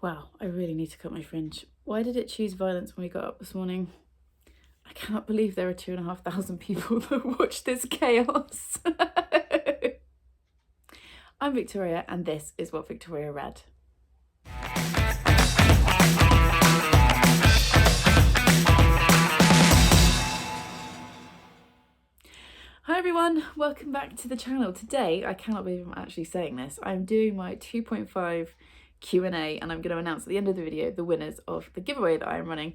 Wow, I really need to cut my fringe. Why did it choose violence when we got up this morning? I cannot believe there are 2,500 people that watch this chaos. I'm Victoria, and this is What Victoria Read. Hi everyone, welcome back to the channel. Today, I cannot believe I'm actually saying this, I'm doing my 2.5 Q&A and I'm going to announce at the end of the video the winners of the giveaway that I'm running.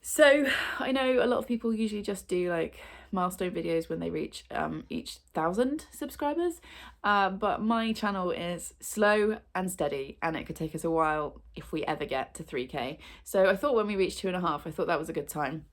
So I know a lot of people usually just do like milestone videos when they reach each 1,000 subscribers, but my channel is slow and steady and it could take us a while if we ever get to 3k. So I thought when we reached 2.5, I thought that was a good time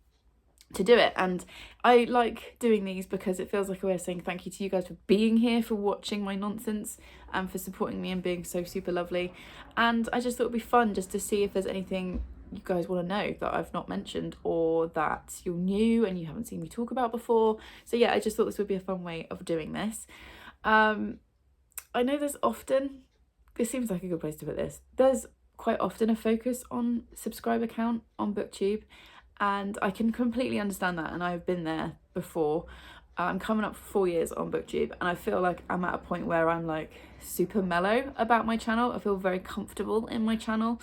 to do it. And I like doing these because it feels like a way of saying thank you to you guys for being here, for watching my nonsense and for supporting me and being so super lovely. And I just thought it'd be fun just to see if there's anything you guys want to know that I've not mentioned or that you're new and you haven't seen me talk about before. So yeah, I just thought this would be a fun way of doing this. I know this seems like a good place to put this. There's quite often a focus on subscriber count on Booktube, and I can completely understand that, and I've been there before. I'm coming up for 4 years on Booktube and I feel like I'm at a point where I'm like super mellow about my channel. I feel very comfortable in my channel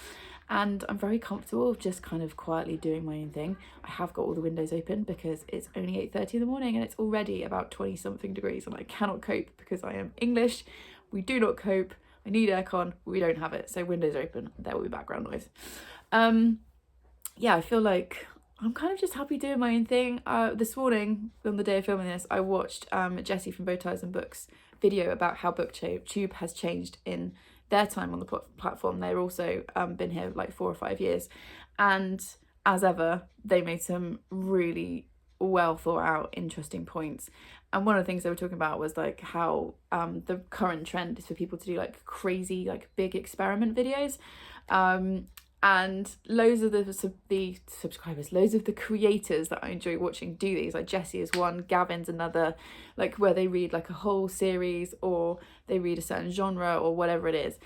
and I'm very comfortable just kind of quietly doing my own thing. I have got all the windows open because it's only 8:30 in the morning and it's already about 20 something degrees and I cannot cope because I am English. We do not cope. I need aircon. We don't have it. So windows open. There will be background noise. Yeah, I feel like I'm kind of just happy doing my own thing. This morning, on the day of filming this, I watched Jessie from Bow Ties and Books video about how Booktube has changed in their time on the platform. They've also been here like 4 or 5 years. And as ever, they made some really well thought out, interesting points. And one of the things they were talking about was like how the current trend is for people to do like crazy, like big experiment videos. And loads of the subscribers, loads of the creators that I enjoy watching do these. Like Jessie is one, Gavin's another, like where they read like a whole series or they read a certain genre or whatever it is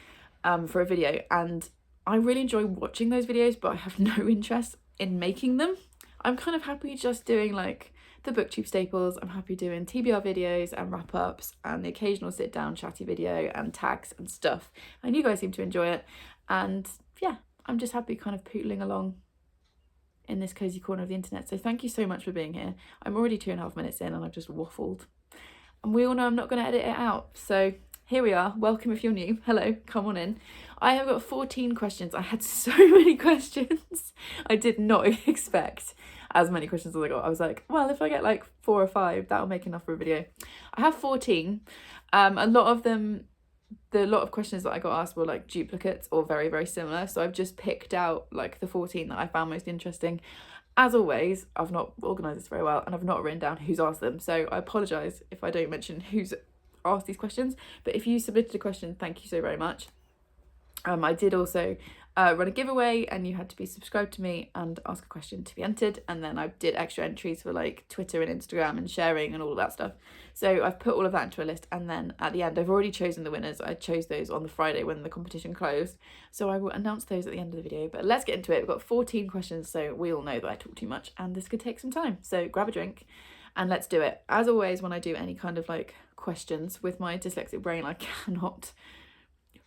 for a video. And I really enjoy watching those videos, but I have no interest in making them. I'm kind of happy just doing like the Booktube staples. I'm happy doing TBR videos and wrap-ups and the occasional sit-down chatty video and tags and stuff. And you guys seem to enjoy it. And yeah, I'm just happy kind of pootling along in this cozy corner of the internet. So thank you so much for being here. I'm already 2.5 minutes in and I've just waffled. And we all know I'm not going to edit it out. So here we are. Welcome if you're new. Hello, come on in. I have got 14 questions. I had so many questions. I did not expect as many questions as I got. I was like, well, if I get like 4 or 5, that'll make enough for a video. I have 14. A lot of them, the lot of questions that I got asked were like duplicates or very, very similar. So I've just picked out like the 14 that I found most interesting. As always, I've not organised this very well and I've not written down who's asked them. So I apologise if I don't mention who's asked these questions. But if you submitted a question, thank you so very much. I did also run a giveaway and you had to be subscribed to me and ask a question to be entered, and then I did extra entries for like Twitter and Instagram and sharing and all of that stuff. So I've put all of that into a list, and then at the end I've already chosen the winners. I chose those on the Friday when the competition closed, so I will announce those at the end of the video. But let's get into it. We've got 14 questions, so we all know that I talk too much and this could take some time, so grab a drink and let's do it. As always, when I do any kind of like questions with my dyslexic brain, I cannot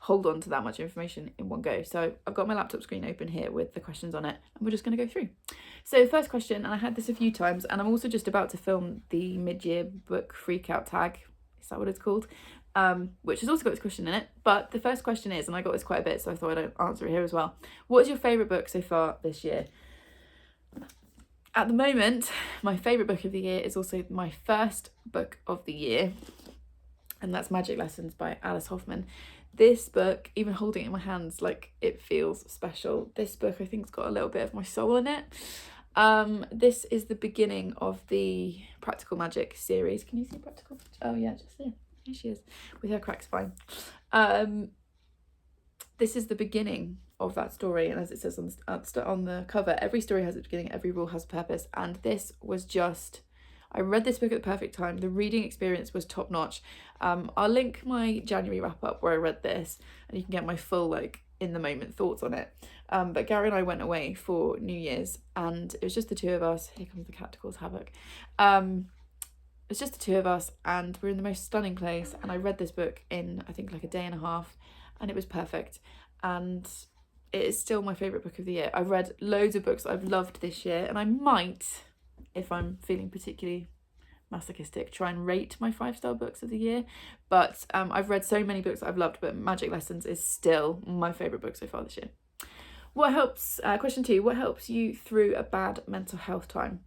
hold on to that much information in one go. So I've got my laptop screen open here with the questions on it and we're just going to go through. So first question, and I had this a few times, and I'm also just about to film the mid-year book freakout tag, is that what it's called, which has also got this question in it. But the first question is, and I got this quite a bit so I thought I'd answer it here as well, what is your favourite book so far this year? At the moment, my favourite book of the year is also my first book of the year, and that's Magic Lessons by Alice Hoffman. This book, even holding it in my hands, like it feels special. This book I think's got a little bit of my soul in it. This is the beginning of the Practical Magic series. Can you see Practical? Oh yeah, just there. Here she is with her crack spine. This is the beginning of that story, and as it says on the cover, every story has a beginning, every rule has a purpose. And this was just, I read this book at the perfect time. The reading experience was top notch. I'll link my January wrap up where I read this and you can get my full like in the moment thoughts on it. But Gary and I went away for New Year's, and it was just the two of us. Here comes the cat to cause havoc. It's just the two of us, and we're in the most stunning place, and I read this book in, I think, like a day and a half, and it was perfect. And it is still my favourite book of the year. I've read loads of books I've loved this year, and I might, if I'm feeling particularly masochistic, try and rate my 5-star books of the year. But I've read so many books that I've loved, but Magic Lessons is still my favourite book so far this year. What helps, question 2, what helps you through a bad mental health time?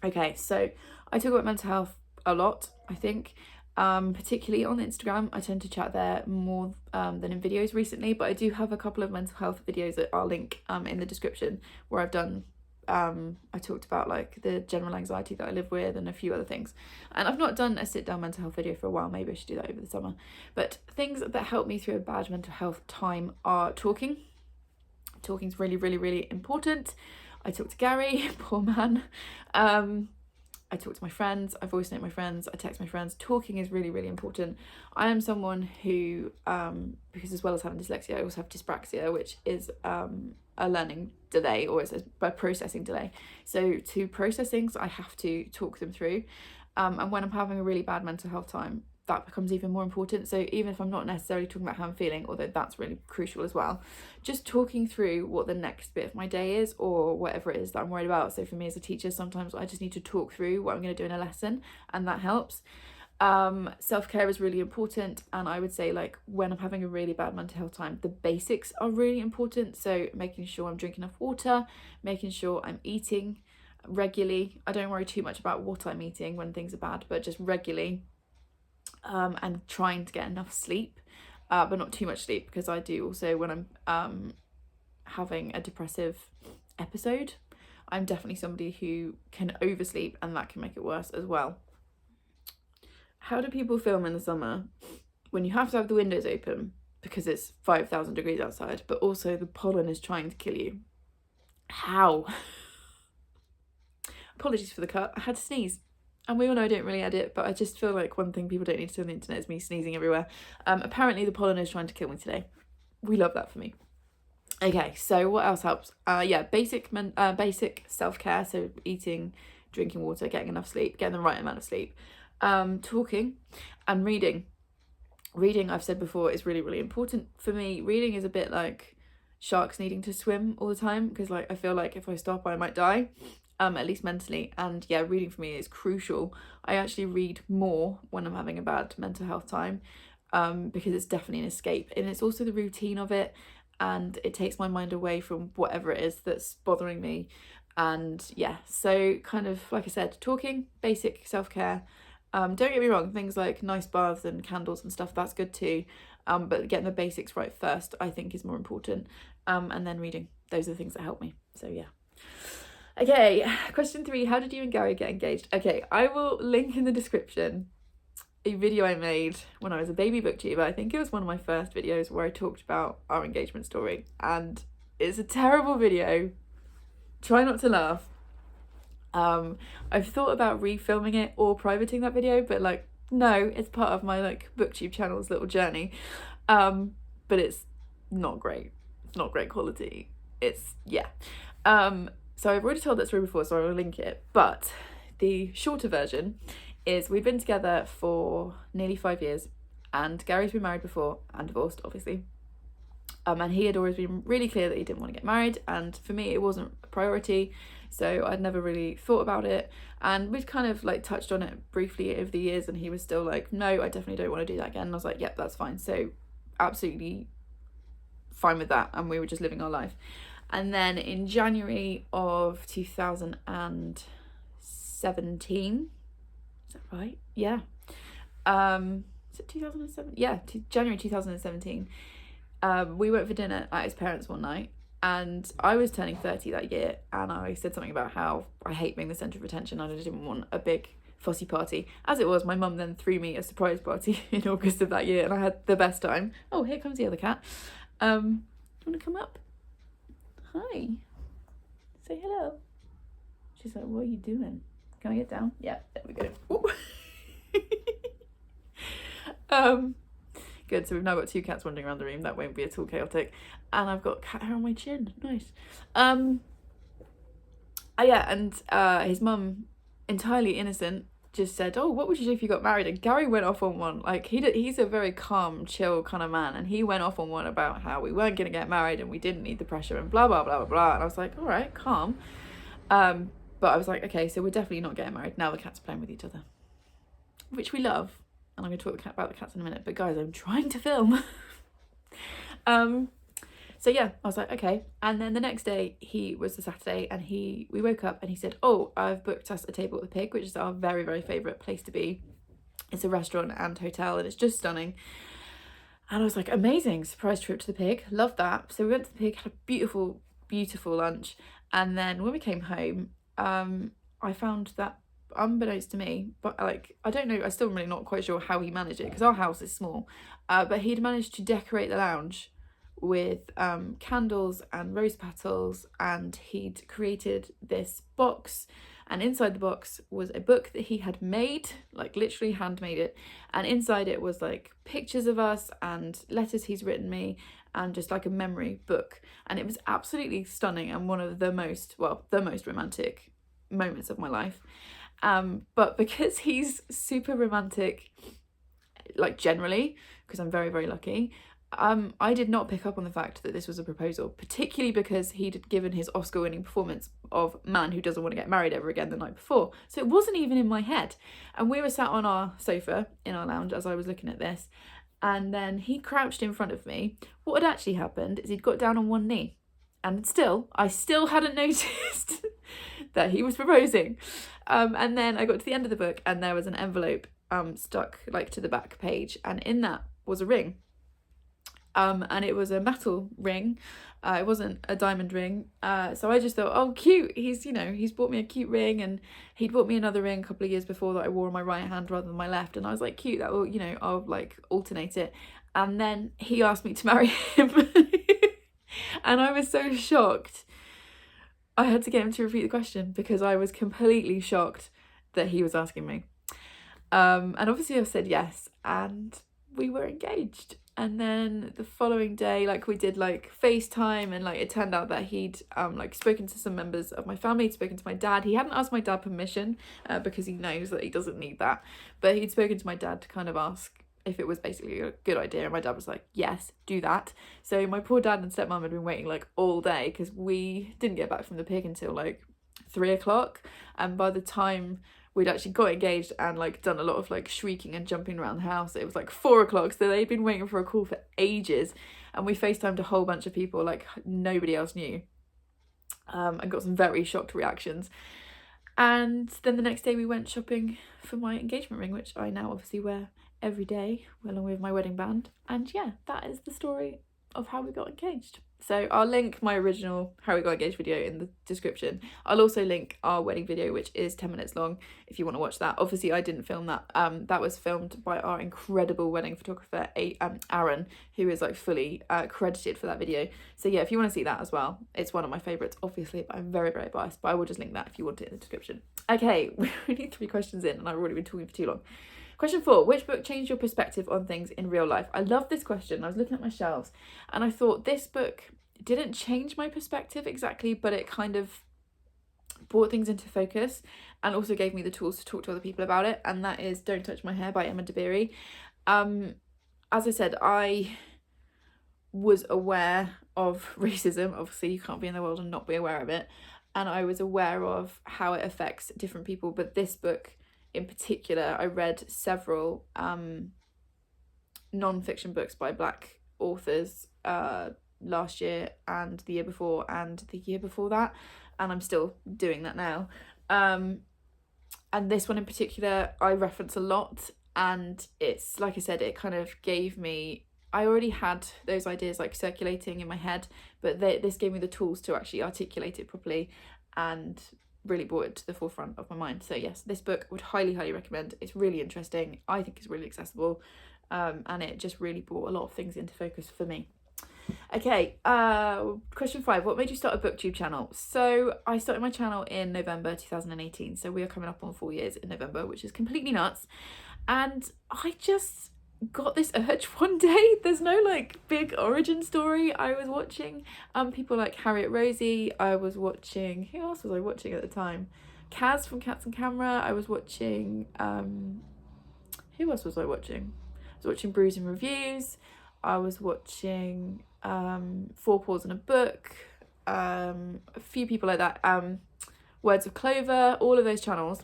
Okay, so I talk about mental health a lot, I think, particularly on Instagram. I tend to chat there more than in videos recently, but I do have a couple of mental health videos that I'll link in the description, where I've done, I talked about like the general anxiety that I live with and a few other things. And I've not done a sit-down mental health video for a while. Maybe I should do that over the summer. But things that help me through a bad mental health time are talking. Talking's really, really, really important. I talk to Gary, poor man. I talk to my friends, I voice note my friends, I text my friends. Talking is really, really important. I am someone who, because as well as having dyslexia, I also have dyspraxia, which is a learning delay, or it's a processing delay. So to process things, I have to talk them through. And when I'm having a really bad mental health time, that becomes even more important. So even if I'm not necessarily talking about how I'm feeling, although that's really crucial as well, just talking through what the next bit of my day is, or whatever it is that I'm worried about. So for me as a teacher, sometimes I just need to talk through what I'm going to do in a lesson, and that helps. Self-care is really important, and I would say, like, when I'm having a really bad mental health time, the basics are really important. So making sure I'm drinking enough water, making sure I'm eating regularly. I don't worry too much about what I'm eating when things are bad, but just regularly. And trying to get enough sleep, but not too much sleep, because I do also, when I'm having a depressive episode, I'm definitely somebody who can oversleep, and that can make it worse as well. How do people film in the summer when you have to have the windows open because it's 5,000 degrees outside, but also the pollen is trying to kill you? How? Apologies for the cut, I had to sneeze. And we all know I don't really edit, but I just feel like one thing people don't need to see on the internet is me sneezing everywhere. Apparently the pollen is trying to kill me today. We love that for me. Okay, so what else helps? Yeah, basic self-care, so eating, drinking water, getting enough sleep, getting the right amount of sleep, talking, and reading. Reading, I've said before, is really, really important for me. Reading is a bit like sharks needing to swim all the time, because like I feel like if I stop I might die. At least mentally. And yeah, reading for me is crucial. I actually read more when I'm having a bad mental health time, because it's definitely an escape, and it's also the routine of it, and it takes my mind away from whatever it is that's bothering me. And yeah, so kind of like I said, talking, basic self-care. Don't get me wrong, things like nice baths and candles and stuff, that's good too, but getting the basics right first, I think, is more important. And then reading. Those are the things that help me. So yeah. Okay, question 3, how did you and Gary get engaged? Okay, I will link in the description a video I made when I was a baby booktuber. I think it was one of my first videos where I talked about our engagement story, and it's a terrible video. Try not to laugh. I've thought about refilming it or privating that video, but like, no, it's part of my like booktube channel's little journey. But it's not great. It's not great quality. It's, yeah. So I've already told that story before, so I will link it. But the shorter version is we've been together for nearly 5 years, and Gary's been married before and divorced, obviously. And he had always been really clear that he didn't want to get married, and for me it wasn't a priority, so I'd never really thought about it. And we'd kind of like touched on it briefly over the years, and he was still like, no, I definitely don't want to do that again. And I was like, yep, that's fine. So absolutely fine with that, and we were just living our life. And then in January of 2017, is that right? Yeah. Is it 2007? Yeah, January 2017. We went for dinner at his parents one night, and I was turning 30 that year, and I said something about how I hate being the centre of attention and I didn't want a big fussy party. As it was, my mum then threw me a surprise party in August of that year, and I had the best time. Oh, here comes the other cat. Do you want to come up? Hi. Say hello. She's like, what are you doing? Can I get down? Yeah, there we go. Good, so we've now got 2 cats wandering around the room. That won't be at all chaotic. And I've got cat hair on my chin. Nice. Yeah, and his mum, entirely innocent, just said, oh, what would you do if you got married? And Gary went off on one. Like, he's a very calm, chill kind of man, and he went off on one about how we weren't going to get married and we didn't need the pressure and blah, blah, blah, blah, blah. And I was like, all right, calm. But I was like, okay, so we're definitely not getting married. Now the cats are playing with each other, which we love. And I'm going to talk about the cats in a minute. But guys, I'm trying to film. So yeah, I was like, okay. And then the next day, was the Saturday, and we woke up and he said, oh, I've booked us a table at the Pig, which is our very, very favourite place to be. It's a restaurant and hotel, and it's just stunning. And I was like, amazing, surprise trip to the Pig. Love that. So we went to the Pig, had a beautiful, beautiful lunch. And then when we came home, I found that, unbeknownst to me, but like, I don't know, I'm still really not quite sure how he managed it, because our house is small, but he'd managed to decorate the lounge with candles and rose petals, and he'd created this box, and inside the box was a book that he had made, like literally handmade it, and inside it was like pictures of us and letters he's written me, and just like a memory book. And it was absolutely stunning and one of the most romantic moments of my life. But because he's super romantic, like generally, because I'm very, very lucky, I did not pick up on the fact that this was a proposal, particularly because he'd given his Oscar-winning performance of Man Who Doesn't Want to Get Married Ever Again the night before. So it wasn't even in my head. And we were sat on our sofa in our lounge as I was looking at this, and then he crouched in front of me. What had actually happened is he'd got down on one knee, and I still hadn't noticed that he was proposing. And then I got to the end of the book, and there was an envelope stuck like to the back page, and in that was a ring. And it was a metal ring. It wasn't a diamond ring. So I just thought, oh, cute. He's bought me a cute ring, and he'd bought me another ring a couple of years before that I wore on my right hand rather than my left. And I was like, cute, that will, I'll like alternate it. And then he asked me to marry him. And I was so shocked. I had to get him to repeat the question because I was completely shocked that he was asking me. And obviously I said yes, and we were engaged. And then the following day, like, we did like FaceTime, and like it turned out that he'd like spoken to some members of my family, he'd spoken to my dad. He hadn't asked my dad permission because he knows that he doesn't need that, but he'd spoken to my dad to kind of ask if it was basically a good idea, and my dad was like, yes, do that. So my poor dad and stepmom had been waiting like all day because we didn't get back from the Pig until like 3 o'clock, and by the time we'd actually got engaged and like done a lot of like shrieking and jumping around the house, it was like 4 o'clock. So they'd been waiting for a call for ages, and we FaceTimed a whole bunch of people like nobody else knew, and got some very shocked reactions. And then the next day we went shopping for my engagement ring, which I now obviously wear every day along with my wedding band. And yeah, that is the story of how we got engaged. So I'll link my original how we got engaged video in the description. I'll also link our wedding video, which is 10 minutes long, if you want to watch that. Obviously I didn't film that. That was filmed by our incredible wedding photographer, Aaron, who is like fully credited for that video. So yeah, if you want to see that as well, it's one of my favourites, obviously, but I'm very, very biased, but I will just link that if you want it in the description. Okay, we're only 3 questions in and I've already been talking for too long. Question 4, which book changed your perspective on things in real life? I love this question. I was looking at my shelves and I thought this book didn't change my perspective exactly, but it kind of brought things into focus and also gave me the tools to talk to other people about it. And that is Don't Touch My Hair by Emma DeBerry. As I said, I was aware of racism. Obviously, you can't be in the world and not be aware of it. And I was aware of how it affects different people. But this book in particular, I read several non-fiction books by Black authors last year and the year before and the year before that, and I'm still doing that now. And this one in particular I reference a lot, and it's like I said, it kind of gave me, I already had those ideas like circulating in my head, but this gave me the tools to actually articulate it properly and really brought it to the forefront of my mind. So yes, this book would highly recommend. It's really interesting, I think it's really accessible, and it just really brought a lot of things into focus for me. Okay, question 5, what made you start a booktube channel? So I started my channel in November 2018, so we are coming up on 4 years in November, which is completely nuts. And I just got this urge one day. There's no like big origin story. I was watching people like Harriet Rosie. I was watching, who else was I watching at the time? Kaz from Cats and Camera. I was watching who else was I watching? I was watching Brews and Reviews. I was watching Four Paws in a Book, a few people like that, Words of Clover, all of those channels.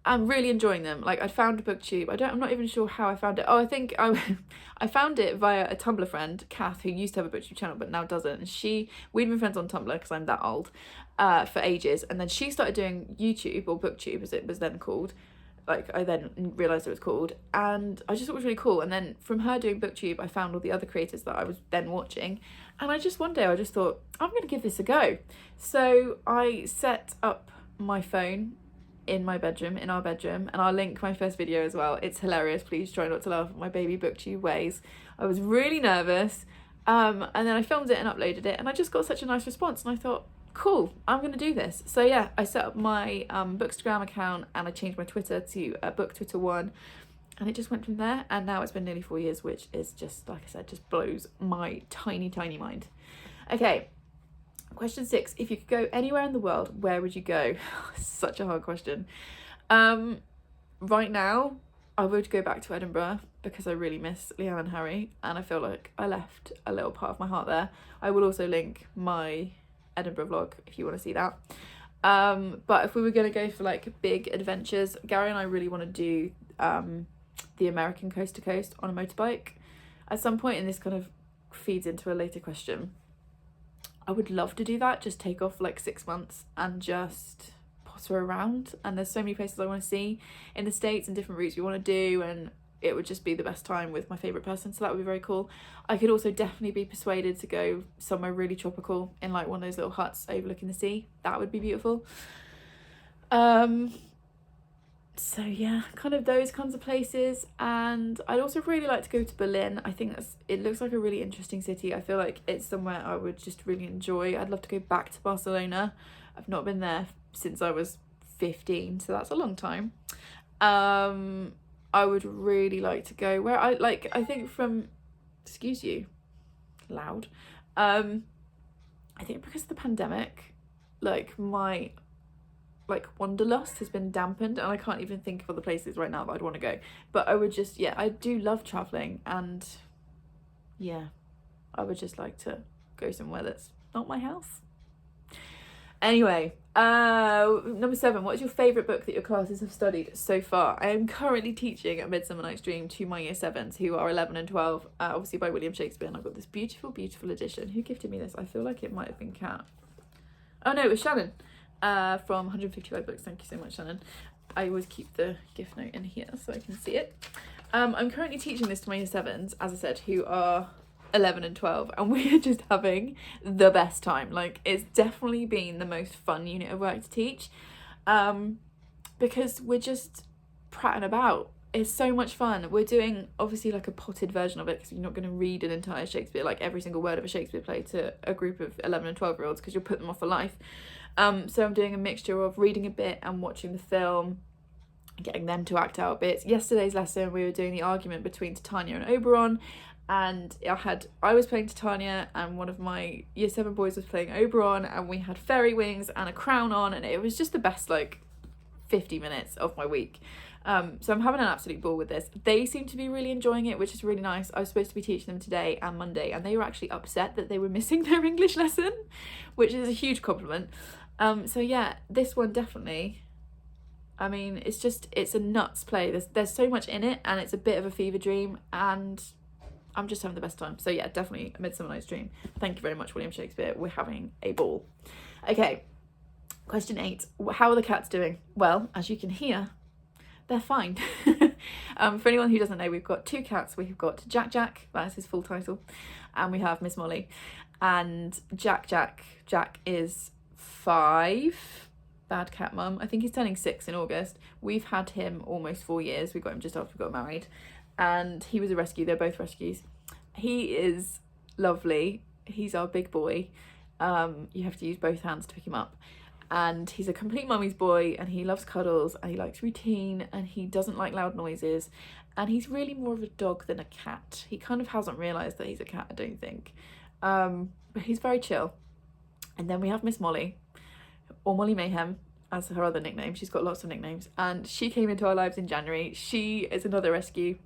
I'm really enjoying them. Like, I found Booktube. I'm not even sure how I found it. Oh, I think I found it via a Tumblr friend, Kath, who used to have a Booktube channel but now doesn't. And we'd been friends on Tumblr because I'm that old, for ages. And then she started doing YouTube, or Booktube as it was then called. Like, I then realised it was called. And I just thought it was really cool. And then from her doing Booktube, I found all the other creators that I was then watching. And one day I just thought, I'm going to give this a go. So I set up my phone in our bedroom, and I'll link my first video as well. It's hilarious. Please try not to laugh at my baby Booktube ways. I was really nervous, and then I filmed it and uploaded it, and I just got such a nice response, and I thought, cool, I'm gonna do this. So yeah, I set up my Bookstagram account, and I changed my Twitter to BookTwitter1, and it just went from there. And now it's been nearly 4 years, which is just, like I said, just blows my tiny mind. Okay. Question 6, if you could go anywhere in the world, where would you go? Such a hard question. Right now, I would go back to Edinburgh because I really miss Leanne and Harry, and I feel like I left a little part of my heart there. I will also link my Edinburgh vlog if you want to see that. But if we were going to go for like big adventures, Gary and I really want to do the American coast to coast on a motorbike at some point, and this kind of feeds into a later question. I would love to do that, just take off like 6 months and just potter around. And there's so many places I want to see in the States and different routes we want to do, and it would just be the best time with my favourite person, so that would be very cool. I could also definitely be persuaded to go somewhere really tropical in like one of those little huts overlooking the sea. That would be beautiful. So yeah, kind of those kinds of places. And I'd also really like to go to Berlin. I think it looks like a really interesting city. I feel like it's somewhere I would just really enjoy. I'd love to go back to Barcelona. I've not been there since I was 15, so that's a long time. I would really like to go where I think from, excuse you, loud. I think because of the pandemic, like my wanderlust has been dampened, and I can't even think of other places right now that I'd want to go. But I would just, yeah, I do love traveling, and yeah, I would just like to go somewhere that's not my house. Anyway, number 7, what is your favourite book that your classes have studied so far? I am currently teaching A Midsummer Night's Dream to my year 7s who are 11 and 12, obviously by William Shakespeare, and I've got this beautiful edition. Who gifted me this? I feel like it might have been Kat. Oh no, it was Shannon. From 155 Books. Thank you so much, Shannon. I always keep the gift note in here so I can see it. I'm currently teaching this to my year 7s, as I said, who are 11 and 12, and we're just having the best time. Like, it's definitely been the most fun unit of work to teach, because we're just prattling about. It's so much fun. We're doing obviously like a potted version of it, because you're not going to read an entire Shakespeare, like every single word of a Shakespeare play, to a group of 11 and 12 year olds, because you'll put them off for life. So I'm doing a mixture of reading a bit and watching the film, getting them to act out bits. Yesterday's lesson we were doing the argument between Titania and Oberon, and I was playing Titania, and one of my year 7 boys was playing Oberon, and we had fairy wings and a crown on, and it was just the best like 50 minutes of my week. So I'm having an absolute ball with this. They seem to be really enjoying it, which is really nice. I was supposed to be teaching them today and Monday, and they were actually upset that they were missing their English lesson, which is a huge compliment. So yeah, this one definitely, I mean, it's a nuts play. There's so much in it, and it's a bit of a fever dream, and I'm just having the best time. So yeah, definitely A Midsummer Night's Dream. Thank you very much, William Shakespeare. We're having a ball. Okay, question 8. How are the cats doing? Well, as you can hear, they're fine. For anyone who doesn't know, we've got 2 cats. We've got Jack, that is his full title, and we have Miss Molly. And Jack is 5. Bad cat mum. I think he's turning 6 in August. We've had him almost 4 years. We got him just after we got married, and he was a rescue. They're both rescues. He is lovely. He's our big boy. You have to use both hands to pick him up. And he's a complete mummy's boy, and he loves cuddles, and he likes routine, and he doesn't like loud noises. and he's really more of a dog than a cat. He kind of hasn't realised that he's a cat, I don't think. But he's very chill. And then we have Miss Molly, or Molly Mayhem, as her other nickname. She's got lots of nicknames, and she came into our lives in January. She is another rescue,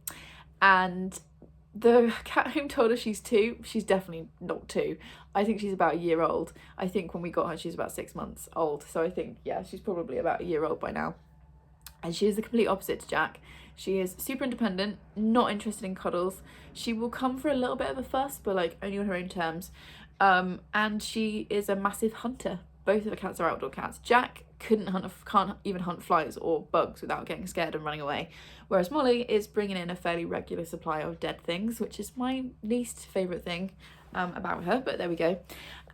and the cat home told us she's 2. She's definitely not 2. I think she's about a year old. I think when we got her, she was about 6 months old. So I think, yeah, she's probably about a year old by now. And she is the complete opposite to Jack. She is super independent, not interested in cuddles. She will come for a little bit of a fuss, but like only on her own terms. And she is a massive hunter. Both of the cats are outdoor cats. Jack can't even hunt flies or bugs without getting scared and running away. Whereas Molly is bringing in a fairly regular supply of dead things, which is my least favourite thing about her, but there we go.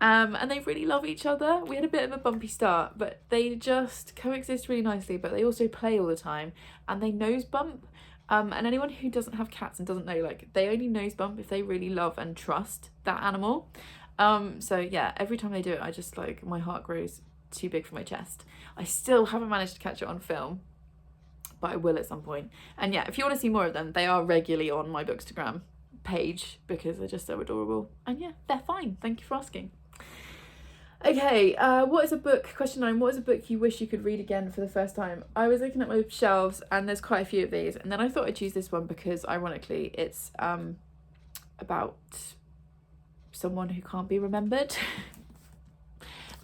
And they really love each other. We had a bit of a bumpy start, but they just coexist really nicely, but they also play all the time, and they nose bump. And anyone who doesn't have cats and doesn't know, like, they only nose bump if they really love and trust that animal. So yeah, every time they do it, I just, like, my heart grows too big for my chest. I still haven't managed to catch it on film, but I will at some point. And yeah, if you want to see more of them, they are regularly on my Bookstagram page because they're just so adorable. And yeah, they're fine. Thank you for asking. Okay, what is a book, question 9, what is a book you wish you could read again for the first time? I was looking at my shelves and there's quite a few of these, and then I thought I'd choose this one because ironically it's about someone who can't be remembered.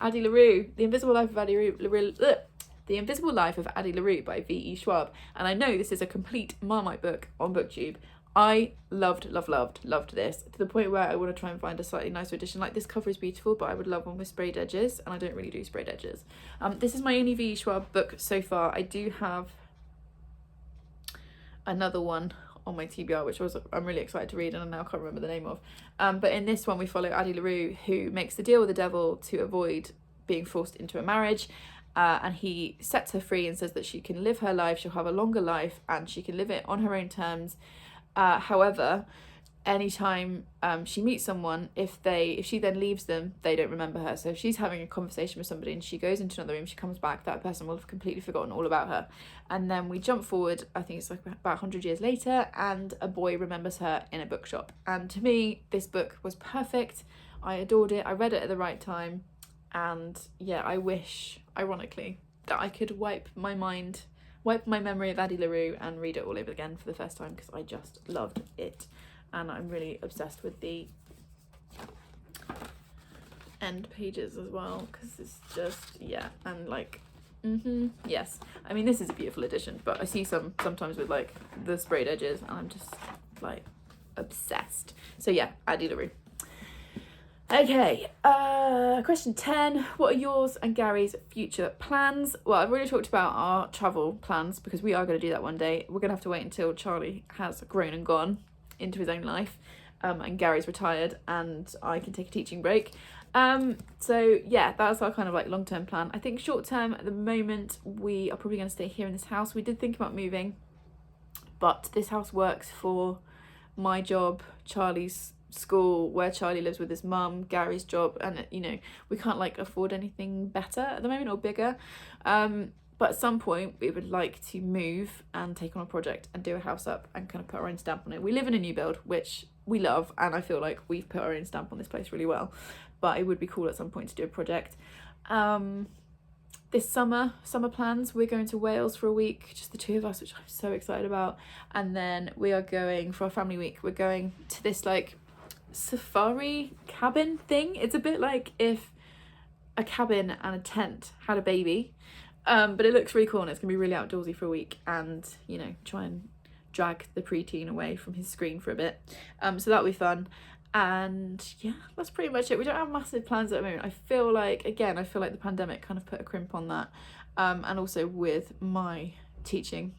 Addie LaRue, The Invisible Life of Addie LaRue, The Invisible Life of Addie LaRue by V.E. Schwab. And I know this is a complete Marmite book on Booktube. I loved this, to the point where I want to try and find a slightly nicer edition. Like, this cover is beautiful, but I would love one with sprayed edges, and I don't really do sprayed edges. This is my only V.E. Schwab book so far. I do have another one on my TBR, which I'm really excited to read, and I now can't remember the name of. But in this one, we follow Addie LaRue, who makes the deal with the devil to avoid being forced into a marriage. And he sets her free and says that she can live her life, she'll have a longer life, and she can live it on her own terms. However, anytime she meets someone, if she then leaves them, they don't remember her. So if she's having a conversation with somebody and she goes into another room, she comes back, that person will have completely forgotten all about her. And then we jump forward, I think it's like about 100 years later, and a boy remembers her in a bookshop. And to me, this book was perfect. I adored it. I read it at the right time. And yeah, I wish, ironically, that I could wipe my memory of Addie LaRue and read it all over again for the first time, because I just loved it. And I'm really obsessed with the end pages as well, because it's just, yeah, and like, yes. I mean, this is a beautiful edition, but I see sometimes with like the sprayed edges, and I'm just like obsessed. So yeah, Addie LaRue. Okay, question 10. What are yours and Gary's future plans? Well, I've already talked about our travel plans, because we are going to do that one day. We're going to have to wait until Charlie has grown and gone into his own life, and Gary's retired and I can take a teaching break. So yeah, that's our kind of like long-term plan. I think short-term at the moment, we are probably going to stay here in this house. We did think about moving, but this house works for my job, Charlie's school, where Charlie lives with his mum, Gary's job, and you know, we can't like afford anything better at the moment or bigger. But at some point we would like to move and take on a project and do a house up and kind of put our own stamp on it. We live in a new build, which we love, and I feel like we've put our own stamp on this place really well, but it would be cool at some point to do a project. This summer plans, we're going to Wales for a week, just the two of us, which I'm so excited about. And then we are going for our family week, we're going to this like safari cabin thing. It's a bit like if a cabin and a tent had a baby, but it looks really cool, and it's gonna be really outdoorsy for a week, and you know, try and drag the preteen away from his screen for a bit. So that'll be fun. And yeah, that's pretty much it. We don't have massive plans at the moment. I feel like the pandemic kind of put a crimp on that, and also with my teaching,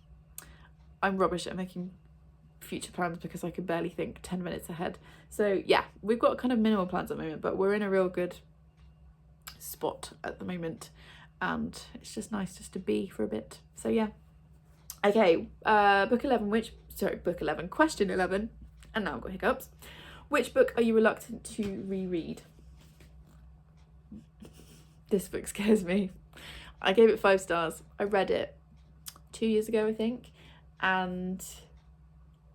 I'm rubbish at making future plans because I can barely think 10 minutes ahead. So yeah, we've got kind of minimal plans at the moment, but we're in a real good spot at the moment, and it's just nice just to be for a bit. So yeah. Okay, book 11, question 11, and now I've got hiccups. Which book are you reluctant to reread? This book scares me. I gave it 5 stars. I read it 2 years ago, I think, and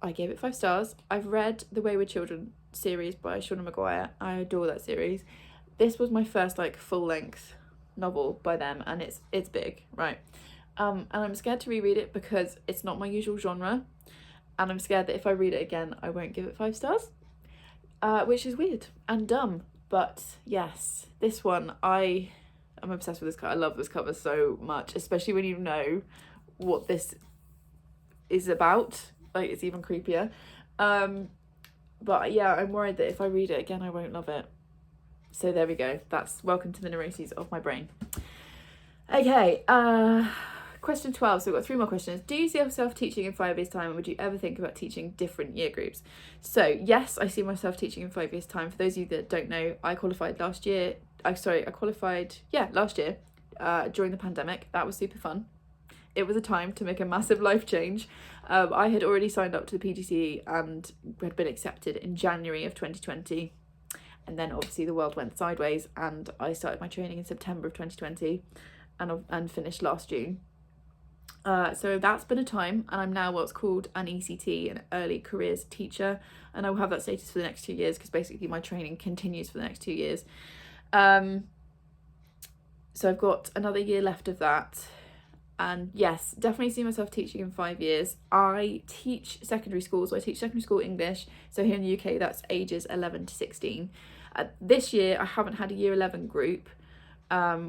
I gave it 5 stars. I've read the Wayward Children series by Shauna Maguire. I adore that series. This was my first like full-length novel by them, and it's big, right? And I'm scared to reread it because it's not my usual genre, and I'm scared that if I read it again I won't give it 5 stars, which is weird and dumb. But yes, this one, I'm obsessed with this cover. I love this cover so much, especially when you know what this is about. Like, it's even creepier. But yeah, I'm worried that if I read it again I won't love it. So there we go. That's welcome to the neuroses of my brain. Okay, question 12. So we've got 3 more questions. Do you see yourself teaching in 5 years' time, and would you ever think about teaching different year groups? So yes, I see myself teaching in 5 years' time. For those of you that don't know, I qualified last year. Last year during the pandemic. That was super fun. It was a time to make a massive life change. I had already signed up to the PGCE and had been accepted in January of 2020. And then obviously the world went sideways, and I started my training in September of 2020 and finished last June. So that's been a time, and I'm now what's called an ECT, an early careers teacher, and I will have that status for the next 2 years because basically my training continues for the next 2 years. So I've got another year left of that. And yes, definitely see myself teaching in 5 years. I teach secondary school, so I teach secondary school English. So here in the UK, that's ages 11 to 16. This year, I haven't had a year 11 group,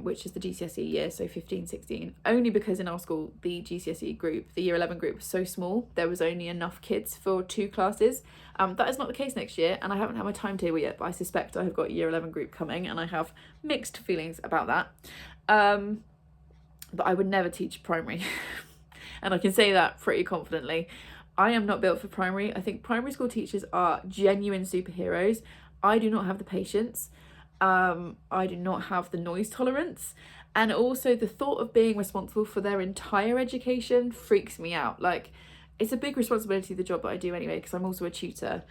which is the GCSE year, so 15, 16. Only because in our school, the GCSE group, the year 11 group was so small, there was only enough kids for 2 classes. That is not the case next year, and I haven't had my timetable yet, but I suspect I have got a year 11 group coming, and I have mixed feelings about that. But I would never teach primary. And I can say that pretty confidently. I am not built for primary. I think primary school teachers are genuine superheroes. I do not have the patience. I do not have the noise tolerance. And also the thought of being responsible for their entire education freaks me out. Like, it's a big responsibility, the job that I do anyway, because I'm also a tutor.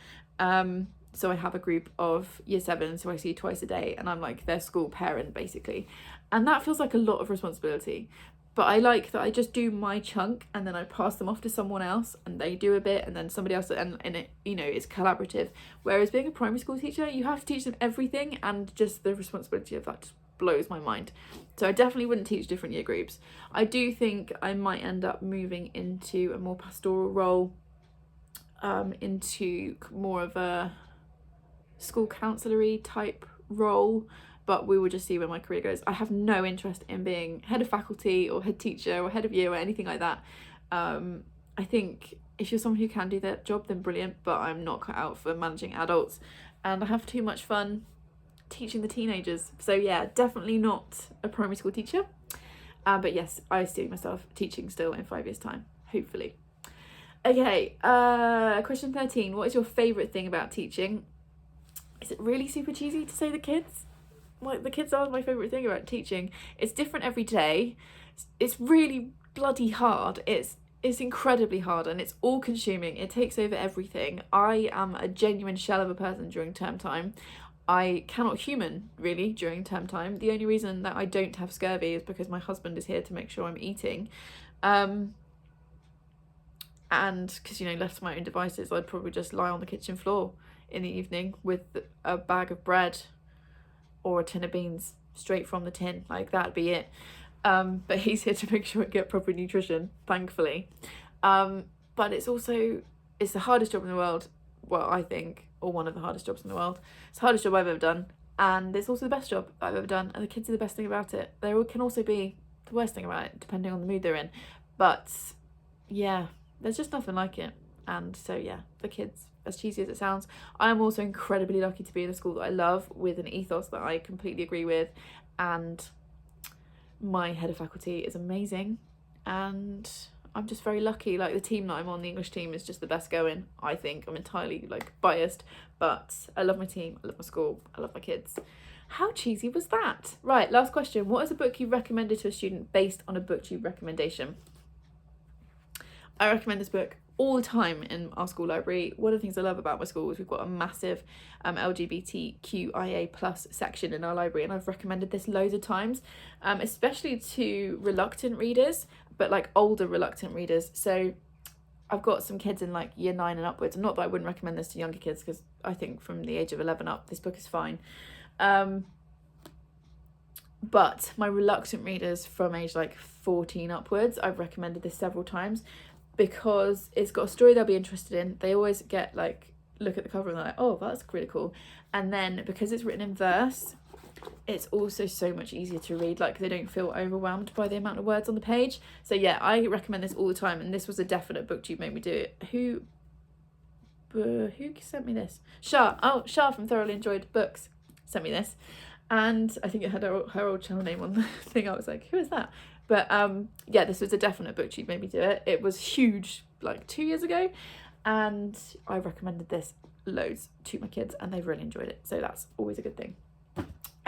So I have a group of year 7s who I see twice a day, and I'm like their school parent basically. And that feels like a lot of responsibility. But I like that I just do my chunk, and then I pass them off to someone else, and they do a bit, and then somebody else, and it, you know, it's collaborative. Whereas being a primary school teacher, you have to teach them everything, and just the responsibility of that just blows my mind. So I definitely wouldn't teach different year groups. I do think I might end up moving into a more pastoral role, into more of a school counsellor-y type role, but we will just see where my career goes. I have no interest in being head of faculty or head teacher or head of year or anything like that. I think if you're someone who can do that job, then brilliant, but I'm not cut out for managing adults, and I have too much fun teaching the teenagers. So yeah, definitely not a primary school teacher. But yes, I see myself teaching still in 5 years' time, hopefully. Okay, question 13. What is your favourite thing about teaching? Is it really super cheesy to say the kids? Like, the kids are my favourite thing about teaching. It's different every day. It's really bloody hard. It's incredibly hard, and it's all consuming. It takes over everything. I am a genuine shell of a person during term time. I cannot human really during term time. The only reason that I don't have scurvy is because my husband is here to make sure I'm eating. And because, you know, left to my own devices, I'd probably just lie on the kitchen floor in the evening with a bag of bread or a tin of beans straight from the tin. Like, that'd be it. But he's here to make sure I get proper nutrition, thankfully. But it's the hardest job in the world, well, I think, or one of the hardest jobs in the world. It's the hardest job I've ever done, and it's also the best job I've ever done, and the kids are the best thing about it. They can also be the worst thing about it, depending on the mood they're in. But yeah, there's just nothing like it. And so yeah, the kids, as cheesy as it sounds, I am also incredibly lucky to be in a school that I love, with an ethos that I completely agree with, and my head of faculty is amazing, and I'm just very lucky. Like, the team that I'm on, the English team, is just the best going, I think. I'm entirely like biased, but I love my team, I love my school, I love my kids. How cheesy was that? Right, last question. What is a book you recommended to a student based on a BookTube recommendation? I recommend this book all the time in our school library. One of the things I love about my school is we've got a massive LGBTQIA plus section in our library, and I've recommended this loads of times, especially to reluctant readers, but like older reluctant readers. So I've got some kids in like year 9 and upwards. Not that I wouldn't recommend this to younger kids, because I think from the age of 11 up, this book is fine. But my reluctant readers from age like 14 upwards, I've recommended this several times, because it's got a story they'll be interested in. They always get like, look at the cover and they're like, oh, that's really cool. And then because it's written in verse, it's also so much easier to read. Like, they don't feel overwhelmed by the amount of words on the page. So yeah, I recommend this all the time, and this was a definite BookTube made me do it. Who sent me this? Shah from Thoroughly Enjoyed Books sent me this, and I think it had her old channel name on the thing. I was like, who is that? But yeah, this was a definite BookTube made me do it. It was huge like 2 years ago, and I recommended this loads to my kids and they've really enjoyed it, so that's always a good thing.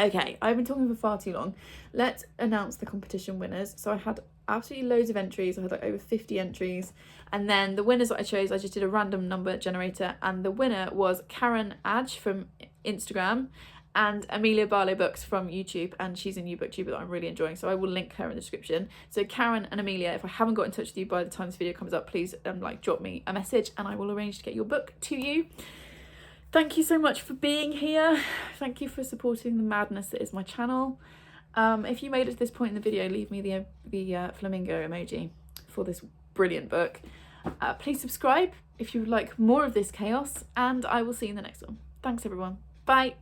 Okay, I've been talking for far too long. Let's announce the competition winners. So I had absolutely loads of entries. I had like over 50 entries, and then the winners that I chose, I just did a random number generator, and the winner was Karen Adge from Instagram and Amelia Barlow Books from YouTube, and she's a new booktuber that I'm really enjoying, so I will link her in the description. So Karen and Amelia, if I haven't got in touch with you by the time this video comes up, please like drop me a message and I will arrange to get your book to you. Thank you so much for being here. Thank you for supporting the madness that is my channel. If you made it to this point in the video, leave me the flamingo emoji for this brilliant book. Please subscribe if you would like more of this chaos, and I will see you in the next one. Thanks everyone. Bye.